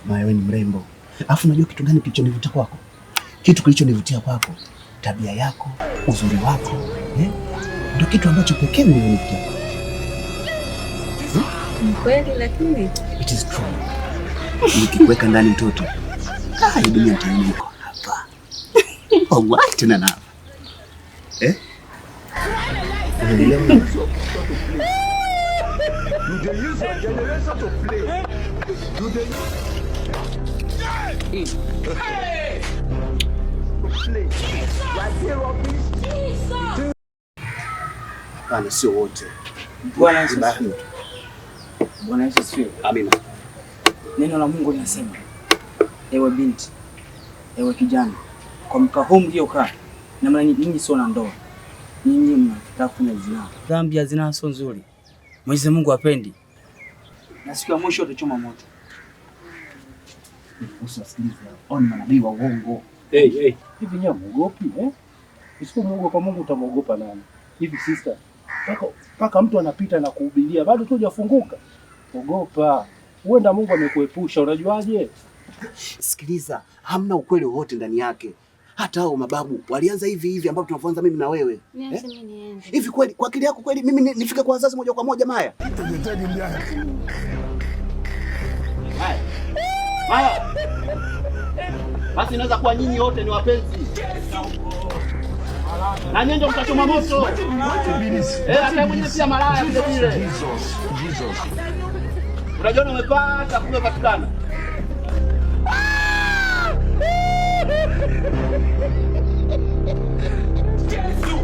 Maya, wewe ni mrembo. Alafu unajua kitu gani kilichonivutia kwako? Kitu kilichonivutia kwako, tabia yako, uzuri wako, ndio kitu ambacho pekee nimenivutia. Ni kweli, lakini it is true. Nikikuweka ndani mtoto, hii dunia tayari iko hapa. Oh, what tena na unaelewa? You dey use your generation to play. You dey Bana, sio wote. Bwana Yesu asifiwe. Amina. Neno la Mungu linasema, ewe binti, ewe kijana, kwa mkaa huu mliokaa, na maana nyinyi sio na ndoa, nyinyi mnataka kufanya zinaa. Dhambi ya zinaa sio nzuri, Mwenyezi Mungu hapendi, na siku ya mwisho utachoma moto. Usisikilize oni manabii wa uongo. hivi nyewe muogopi Usipomuogopa Mungu utamuogopa nani? Hivi sister, paka mtu anapita na kuhubiria bado tu hujafunguka. Ogopa. Huenda Mungu amekuepusha, unajuaje? Sikiliza, hamna ukweli wowote ndani yake. Hata hao mababu walianza hivi ambapo tunaanza mimi na wewe. Niache mimi niende. Hivi kweli kwa akili yako kweli mimi nifike kwa wazazi moja kwa moja Maya? Maya. Basi inaweza kuwa nyinyi wote ni wapenzi. Na nyinyi ndio mtachoma moto. Hata mwenyewe pia malaya vile vile. Unajua umepata kumepatikana. Yesu.